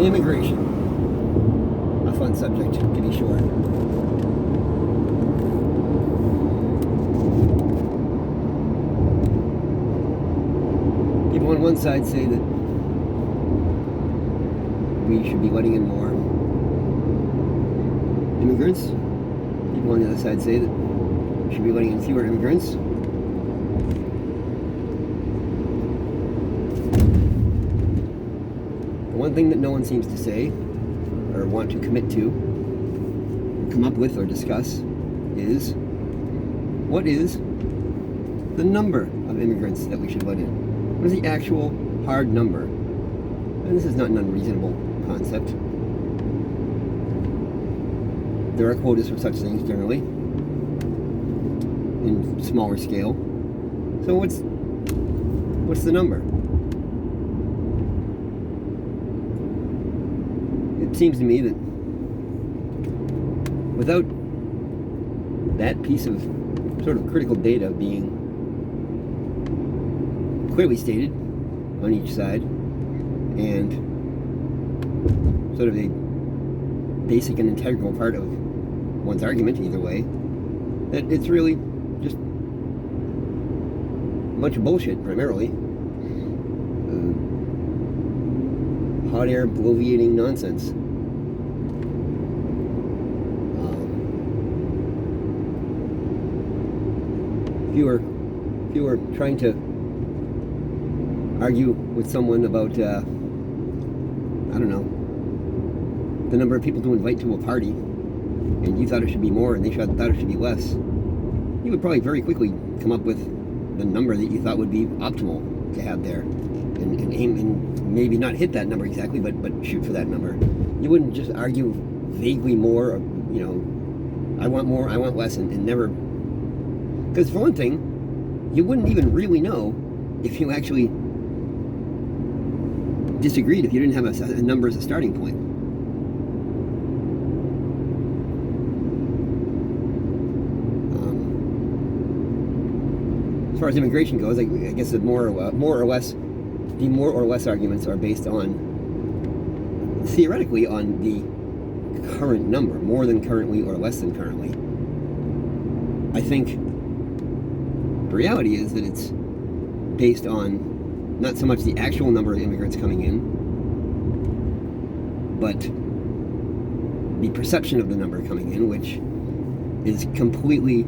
Immigration. A fun subject, to be sure. People on one side say that we should be letting in more immigrants. People on the other side say that we should be letting in fewer immigrants. The one thing that no one seems to say or want to commit to, come up with or discuss is, what is the number of immigrants that we should let in? What is the actual hard number? And this is not an unreasonable concept. There are quotas for such things generally, in smaller scale. So what's the number? It seems to me that without that piece of sort of critical data being clearly stated on each side, and sort of a basic and integral part of one's argument either way, that it's really just a bunch of bullshit primarily. Hot air bloviating nonsense. If you were trying to argue with someone about I don't know, the number of people to invite to a party, and you thought it should be more and they thought it should be less, you would probably very quickly come up with the number that you thought would be optimal to have there, and aim and maybe not hit that number exactly, but shoot for that number. You wouldn't just argue vaguely more, or, you know, I want more, I want less, and never, because for one thing, you wouldn't even really know if you actually disagreed if you didn't have a number as a starting point. As far as immigration goes, I guess the more or less arguments are based on, theoretically, on the current number, more than currently or less than currently. I think the reality is that it's based on not so much the actual number of immigrants coming in, but the perception of the number coming in, which is completely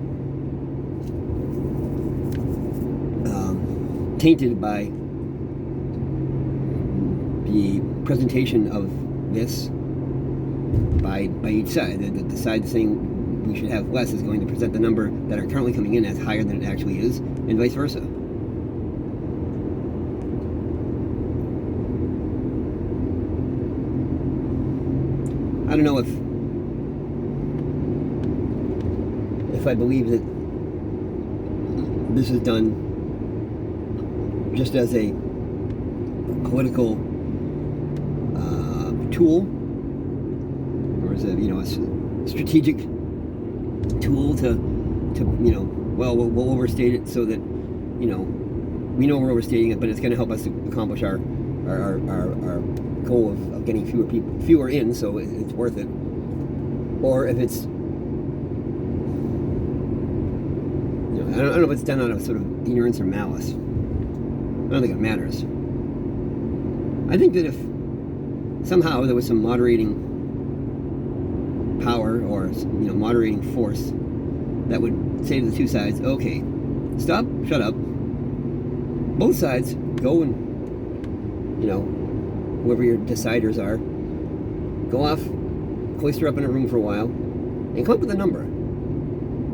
tainted by the presentation of this by each side. The side saying we should have less is going to present the number that are currently coming in as higher than it actually is, and vice versa. I don't know if I believe that this is done just as a political tool, or as a strategic tool to we'll overstate it so that we know we're overstating it, but it's going to help us to accomplish our goal of getting fewer in, so it's worth it. Or if it's, I don't know if it's done out of sort of ignorance or malice. I don't think it matters. I think that if somehow there was some moderating power or moderating force that would say to the two sides, okay, stop, shut up, both sides go and whoever your deciders are, go off, cloister up in a room for a while, and come up with a number.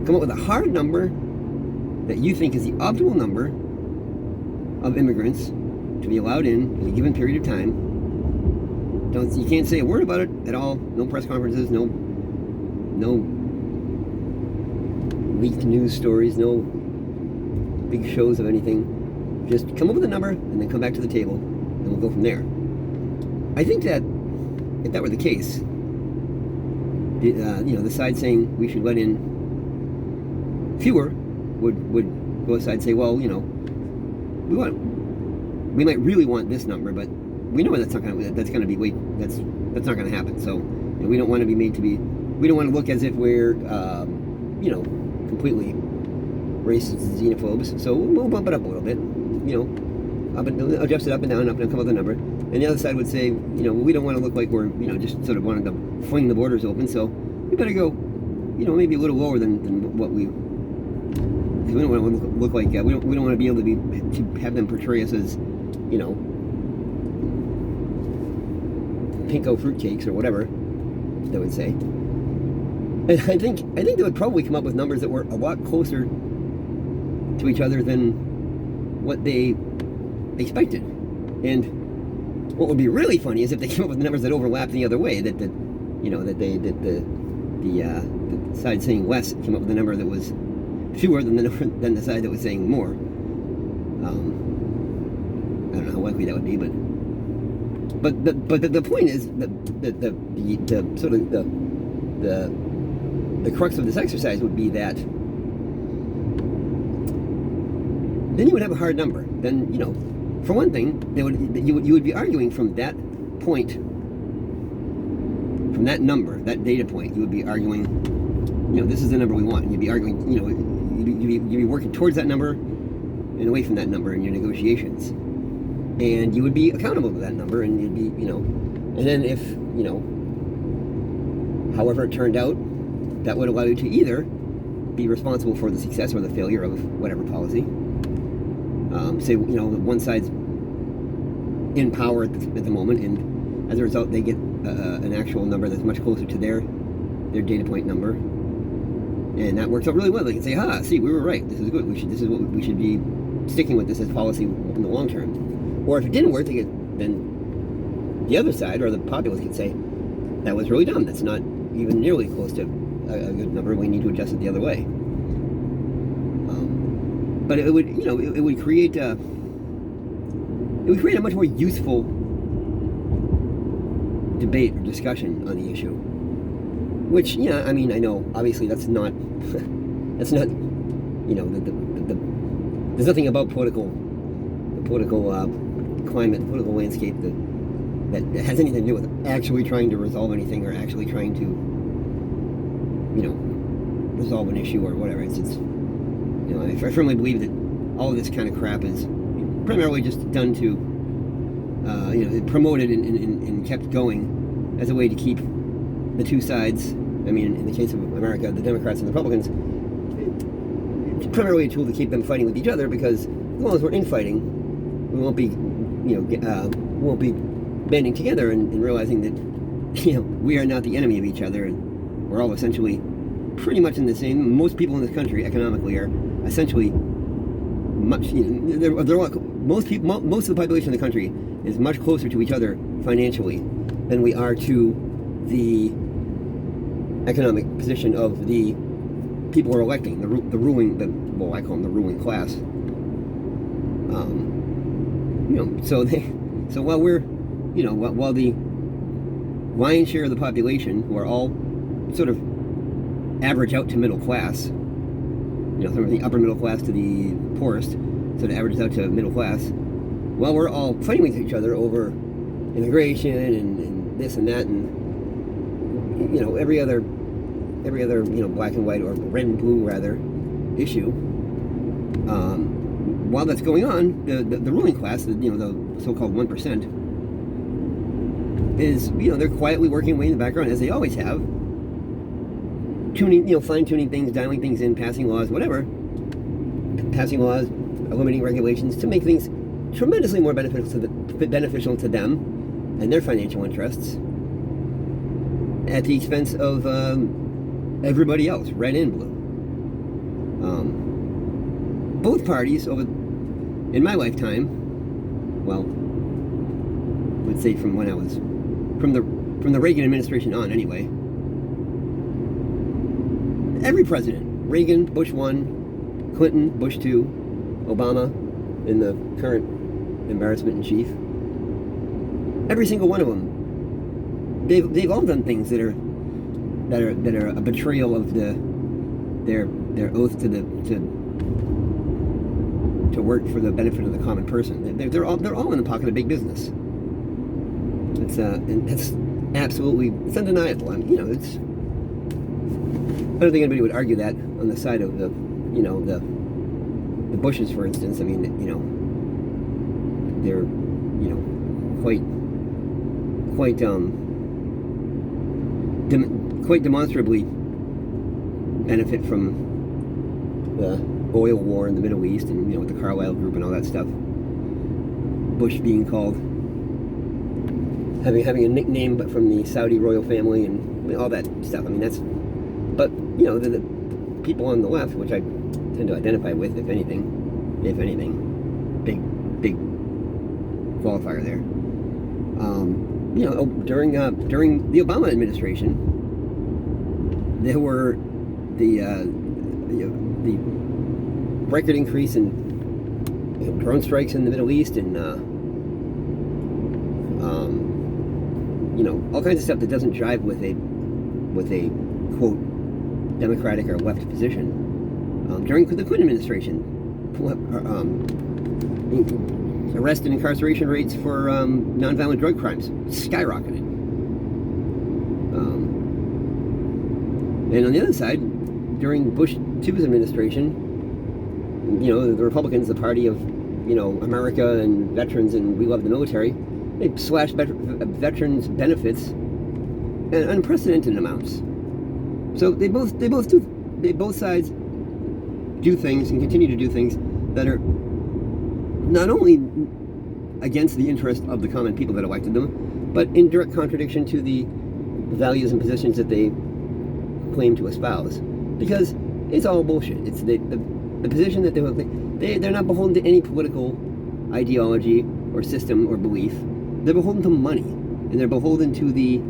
Come up with a hard number that you think is the optimal number of immigrants to be allowed in a given period of time. You can't say a word about it at all. No press conferences, no leaked news stories, no big shows of anything. Just come up with a number and then come back to the table, and we'll go from there. I think that if that were the case, the side saying we should let in fewer would go aside and say, well, we might really want this number, but we know that's not going to be that's not going to happen. So we don't want to be made to be. We don't want to look as if we're completely racist and xenophobes. So we'll bump it up a little bit. Adjust it up and down, and come up with a number. And the other side would say, we don't want to look like we're just sort of wanting to fling the borders open. So we better go, maybe a little lower than what we. Because we don't want to look like we don't want to be able to have them portray us as pinko fruitcakes or whatever they would say. And I think they would probably come up with numbers that were a lot closer to each other than what they expected. And what would be really funny is if they came up with numbers that overlapped the other way. That the side saying less came up with a number that was fewer than the side that was saying more. I don't know how likely that would be, but the point is that the sort of the crux of this exercise would be that then you would have a hard number. Then for one thing, you would be arguing from that point, from that number, that data point. You would be arguing, this is the number we want. And you'd be arguing, you'd be working towards that number and away from that number in your negotiations. And you would be accountable to that number, and you'd be, and then if, however it turned out, that would allow you to either be responsible for the success or the failure of whatever policy. Say, one side's in power at the moment, and as a result, they get an actual number that's much closer to their data point number, and that works out really well. They can say, see, we were right. This is good. This is what we should be sticking with this as policy in the long term. Or if it didn't work, then the other side or the populace could say, that was really dumb. That's not even nearly close to a good number. We need to adjust it the other way. But it would, it would create a much more useful debate or discussion on the issue. Which, I know obviously that's not, there's nothing about the political climate, political landscape that has anything to do with actually trying to resolve anything or actually trying to, resolve an issue or whatever. It's I firmly believe that all of this kind of crap is primarily just done to, promoted and kept going as a way to keep the two sides. In the case of America, the Democrats and the Republicans, it's primarily a tool to keep them fighting with each other, because as long as we're infighting, we won't be, banding together and realizing that, we are not the enemy of each other, and we're all essentially pretty much in the same. Most people in this country economically are essentially much. Most of the population of the country is much closer to each other financially than we are to the economic position of the people we're electing, the ruling, I call them the ruling class. So while we're, while the lion's share of the population, who are all sort of average out to middle class, from the upper middle class to the poorest, so it averages out to middle class, while we're all fighting with each other over immigration and this and that, and every other black and white, or red and blue rather, issue. While that's going on, the ruling class, the so-called 1%, is they're quietly working away in the background, as they always have, fine-tuning things, dialing things in, passing laws, whatever, eliminating regulations to make things tremendously more beneficial to them and their financial interests, at the expense of everybody else, red and blue. Both parties, in my lifetime, well, let's say from the Reagan administration on, anyway, every president, Reagan, Bush 1, Clinton, Bush 2, Obama, and the current embarrassment in chief, every single one of them, they've all done things that are a betrayal of their oath to work for the benefit of the common person. They're all in the pocket of big business. And that's absolutely, it's undeniable. You know, it's, I don't think anybody would argue that on the side of the, you know, the Bushes, for instance. I mean, you know, they're, you know, quite demonstrably benefit from the oil war in the Middle East, and, you know, with the Carlyle Group and all that stuff. Bush being called, having a nickname, but from the Saudi royal family, and I mean, all that stuff. I mean, that's, but, you know, the people on the left, which I tend to identify with, if anything, big qualifier there. You know, during the Obama administration, there were the record increase in, you know, drone strikes in the Middle East, and you know, all kinds of stuff that doesn't jive with a quote democratic or left position. During the Clinton administration, arrest and incarceration rates for nonviolent drug crimes skyrocketed. And on the other side, during Bush 2's administration, you know, the Republicans, the party of, you know, America and veterans and we love the military, they slashed veterans' benefits in unprecedented amounts. So both sides do things and continue to do things that are not only against the interest of the common people that elected them, but in direct contradiction to the values and positions that they claim to espouse. Because it's all bullshit. It's the position that they're not beholden to any political ideology or system or belief. They're beholden to money, and they're beholden to the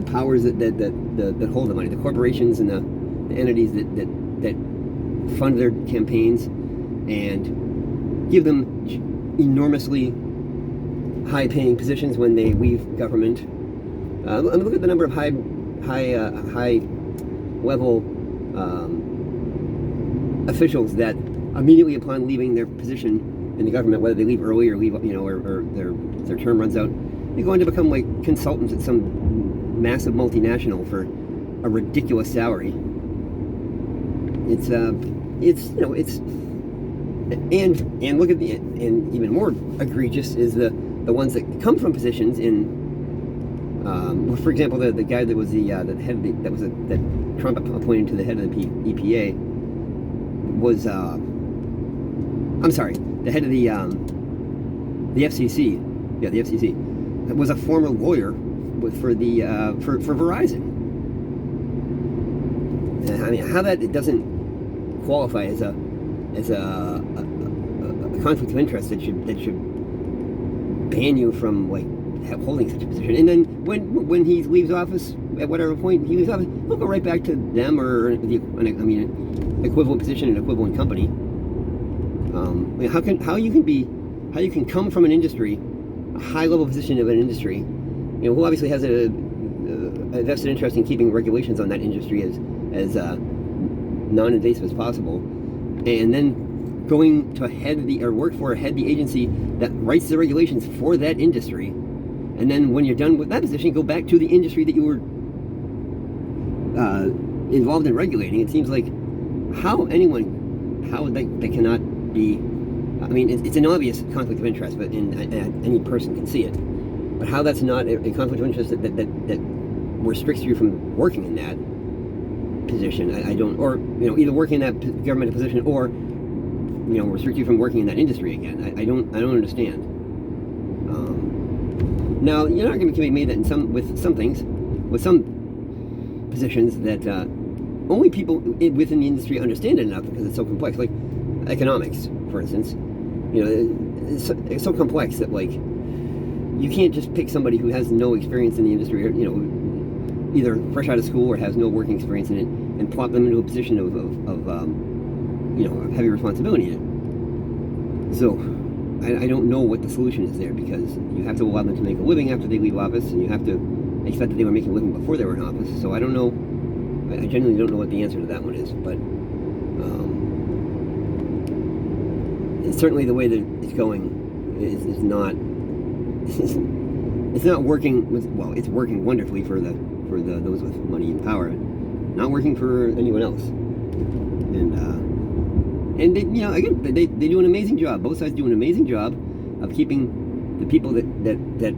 powers that hold the money, the corporations and the entities that fund their campaigns and give them enormously high-paying positions when they leave government. Look at the number of high-level officials that immediately upon leaving their position in the government, whether they leave early or leave, you know, or their term runs out, they go on to become like consultants at some massive multinational for a ridiculous salary. It's you know, it's, and look at the, and even more egregious is the ones that come from positions in, for example, the guy that was the head of the, that Trump appointed to the head of the EPA was I'm sorry, the head of the FCC, yeah, the FCC, was a former lawyer for Verizon. I mean, how that it doesn't qualify as a conflict of interest that should ban you from like holding such a position. And then when he leaves office at whatever point he leaves office, he'll go right back to them or an equivalent position in an equivalent company. I mean, how you can come from an industry, a high level position of an industry, you know, who obviously has a vested interest in keeping regulations on that industry as non-invasive as possible, and then going to work for the agency that writes the regulations for that industry, and then when you're done with that position, go back to the industry that you were involved in regulating. It seems like how they cannot be. I mean, it's an obvious conflict of interest, but any person can see it. But how that's not a conflict of interest that restricts you from working in that position, I don't, or, you know, either working in that government position or, you know, restrict you from working in that industry again. I don't understand. Now, you're not going to convince me that with some positions that only people within the industry understand it enough because it's so complex, like economics, for instance. You know, it's so complex that, like, you can't just pick somebody who has no experience in the industry, or, you know, either fresh out of school or has no working experience in it, and plop them into a position of you know, heavy responsibility in it. So I don't know what the solution is there, because you have to allow them to make a living after they leave office, and you have to expect that they were making a living before they were in office. So I don't know. I genuinely don't know what the answer to that one is, but it's certainly the way that it's going is not. it's not working with, well, it's working wonderfully for those with money and power, not working for anyone else. And they, you know, again, they do an amazing job. Both sides do an amazing job of keeping the people that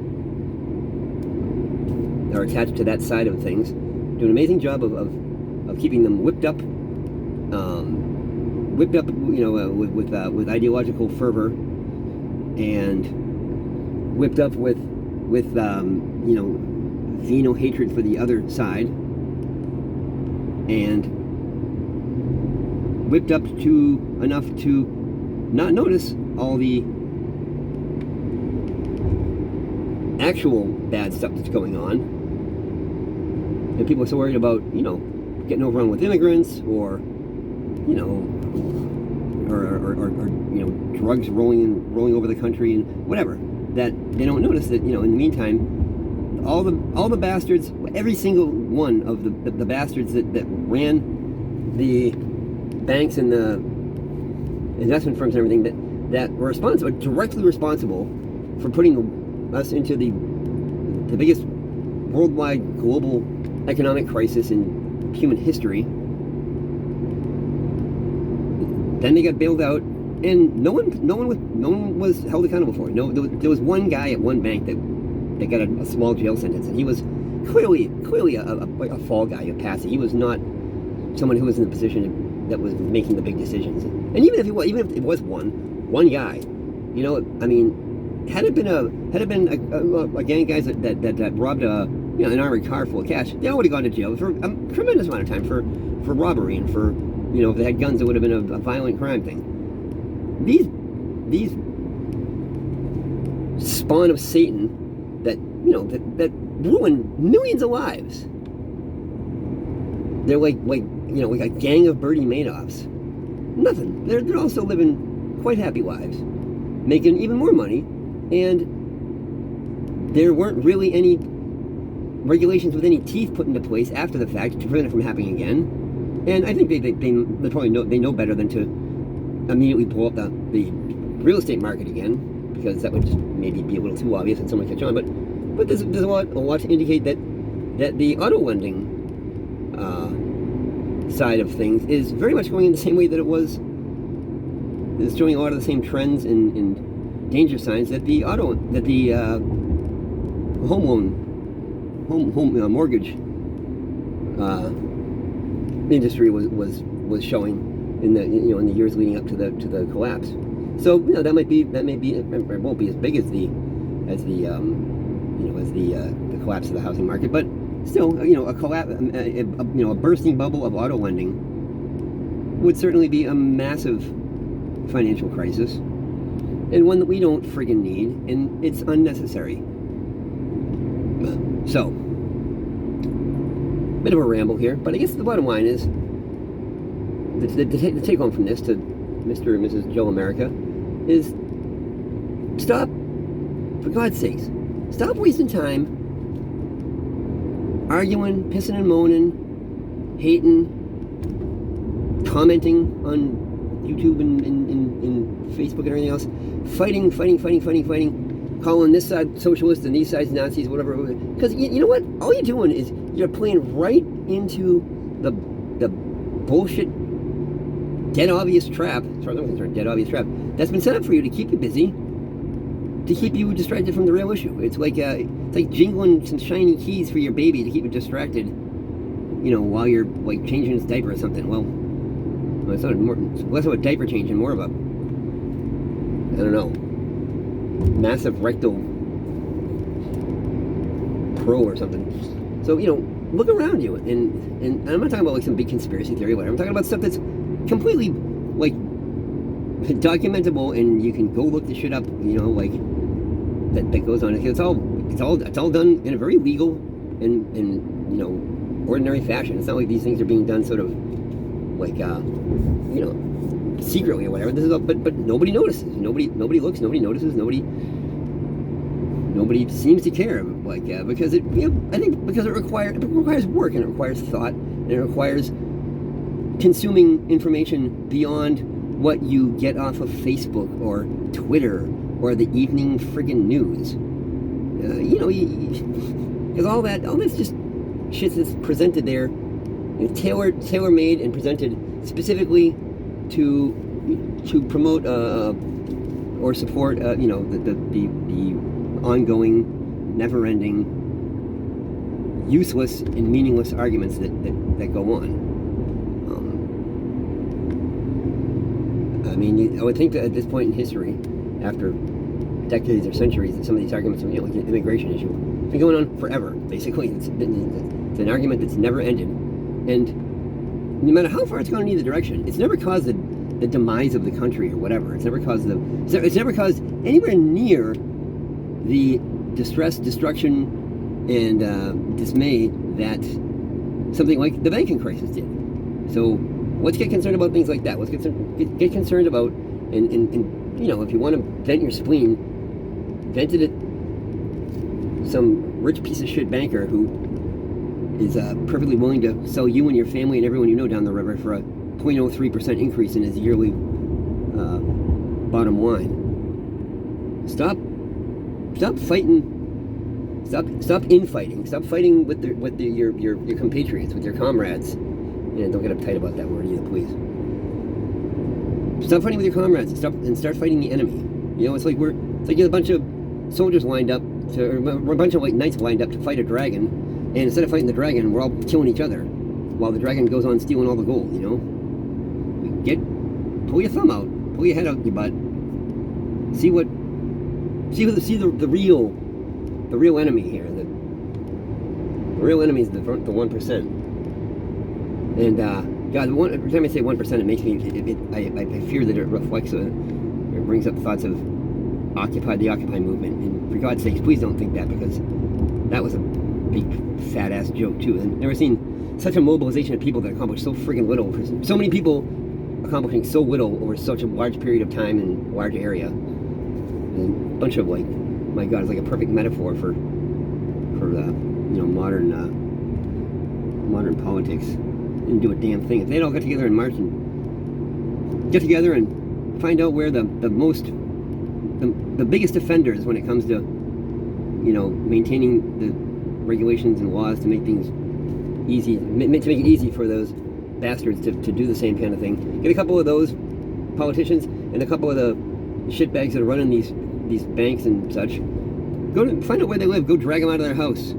are attached to that side of things, do an amazing job of keeping them whipped up, you know, with ideological fervor, and whipped up with you know, venal hatred for the other side, and whipped up to enough to not notice all the actual bad stuff that's going on. And people are so worried about, you know, getting overrun with immigrants, or, you know, or you know, drugs rolling over the country and whatever, that they don't notice that, you know, in the meantime, all the bastards, every single one of the bastards that ran the banks and the investment firms and everything that were responsible, directly responsible for putting us into the biggest worldwide global economic crisis in human history. Then they got bailed out, and no one was held accountable for it. No, there was one guy at one bank that got a small jail sentence, and he was clearly a fall guy, a patsy. He was not someone who was in the position that was making the big decisions. And even if it was one guy, you know, I mean, had it been a gang of guys that robbed an armored car full of cash, they all would have gone to jail for a tremendous amount of time for robbery, and for, you know, if they had guns, it would have been a violent crime thing. These spawn of Satan that, you know, that ruin millions of lives. They're like you know, like a gang of Bernie Madoffs. Nothing. They're also living quite happy lives, making even more money, and there weren't really any regulations with any teeth put into place after the fact to prevent it from happening again. And I think they probably know better than to immediately blow up the real estate market again, because that would just maybe be a little too obvious and someone catch on. But there's a lot to indicate that the auto lending side of things is very much going in the same way that it was. It's showing a lot of the same trends and danger signs that the home mortgage industry was showing in the, you know, in the years leading up to the collapse. So, you know, that may be it won't be as big as the collapse of the housing market, but still, you know, a bursting bubble of auto lending would certainly be a massive financial crisis, and one that we don't friggin' need, and it's unnecessary. So, bit of a ramble here, but I guess the bottom line is, the take home from this to Mr. and Mrs. Joe America is, stop, for God's sakes, stop wasting time arguing, pissing and moaning, hating, commenting on YouTube and Facebook and everything else, fighting, calling this side socialists and these sides Nazis, whatever. Because you know what? All you're doing is you're playing right into the bullshit, dead obvious trap, as far as I'm concerned, dead obvious trap that's been set up for you to keep you busy, to keep you distracted from the real issue. It's like jingling some shiny keys for your baby to keep it distracted, you know, while you're like changing its diaper or something. Well, it's less of a diaper change and more of a, I don't know, massive rectal pro or something. So, you know, look around you, and I'm not talking about like some big conspiracy theory or whatever. I'm talking about stuff that's completely like documentable, and you can go look the shit up, you know, like that goes on. It's all done in a very legal and you know, ordinary fashion. It's not like these things are being done sort of like you know, secretly or whatever. This is all, but nobody notices. Nobody looks. Nobody notices. Nobody seems to care. Like because it, you know, I think because it requires work, and it requires thought, and it requires consuming information beyond what you get off of Facebook or Twitter or the evening friggin' news. because all this just shit that's presented there, tailor-made and presented specifically to promote or support the ongoing, never-ending, useless and meaningless arguments that go on. I mean, I would think that at this point in history, after decades or centuries, that some of these arguments, like the immigration issue, have been going on forever. Basically, it's an argument that's never ended, and no matter how far it's gone in either direction, it's never caused the demise of the country or whatever. It's never caused anywhere near the distress, destruction, and dismay that something like the banking crisis did. So let's get concerned about things like that. Let's get concerned about, and if you want to vent your spleen, vent it at some rich piece of shit banker who is perfectly willing to sell you and your family and everyone you know down the river for a 0.03% increase in his yearly bottom line. Stop fighting. Stop infighting. Stop fighting with your compatriots, with your comrades. And don't get uptight about that word either, please. Stop fighting with your comrades and start fighting the enemy. It's like you have a bunch of soldiers lined up we're a bunch of knights lined up to fight a dragon, and instead of fighting the dragon, we're all killing each other while the dragon goes on stealing all the gold. Pull your thumb out, pull your head out your butt, see the real enemy here. The real enemy is the 1%. And God, every time I say 1%, it makes me. I fear that it reflects it brings up thoughts of the Occupy movement. And for God's sakes, please don't think that, because that was a big fat ass joke too. And I've never seen such a mobilization of people that accomplish so friggin' little. So many people accomplishing so little over such a large period of time and large area. And a bunch of my God, it's like a perfect metaphor for modern politics. Didn't do a damn thing. If they'd all got together in March and get together and find out where the biggest offenders when it comes to maintaining the regulations and laws to make things easy, to make it easy for those bastards to do the same kind of thing. Get a couple of those politicians and a couple of the shitbags that are running these banks and such. Go to find out where they live. Go drag them out of their house.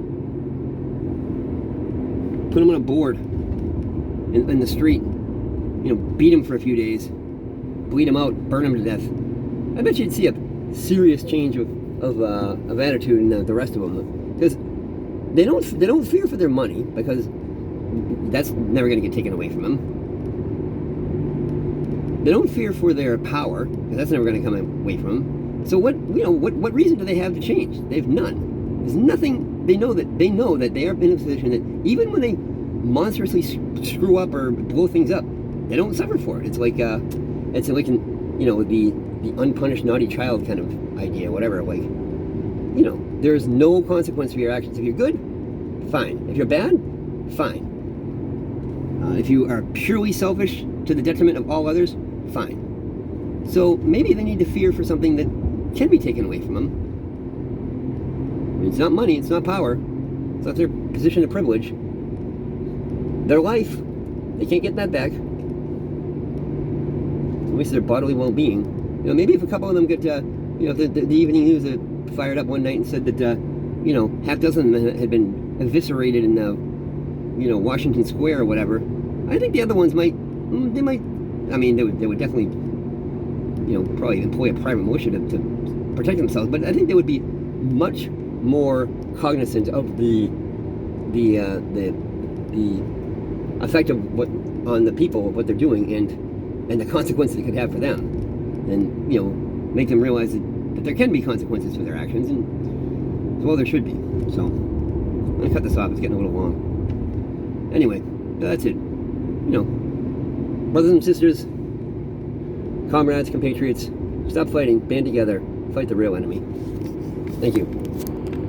Put them on a board in the street. Beat them for a few days. Bleed them out. Burn them to death. I bet you'd see a serious change of attitude in the rest of them, because they don't fear for their money, because that's never going to get taken away from them. They don't fear for their power, because that's never going to come away from them. So what reason do they have to change? They have none. There's nothing. They know that they are in a position that even when they monstrously screw up or blow things up, they don't suffer for it. It's like the unpunished naughty child kind of idea, whatever. There's no consequence for your actions. If you're good, fine. If you're bad, fine. If you are purely selfish to the detriment of all others, fine. So maybe they need to fear for something that can be taken away from them. It's not money, it's not power, it's not their position of privilege. Their life, they can't get that back. At least their bodily well-being. Maybe if a couple of them get, the evening news fired up one night and said that, half dozen of them had been eviscerated in Washington Square or whatever. I think the other ones they would definitely, probably employ a private militia to protect themselves, but I think they would be much more cognizant of the effect of on the people of what they're doing and the consequences it could have for them, and make them realize that there can be consequences for their actions, and well, there should be. So I'm gonna cut this off. It's getting a little long. Anyway, that's it. Brothers and sisters, comrades, compatriots, stop fighting, band together, fight the real enemy. Thank you.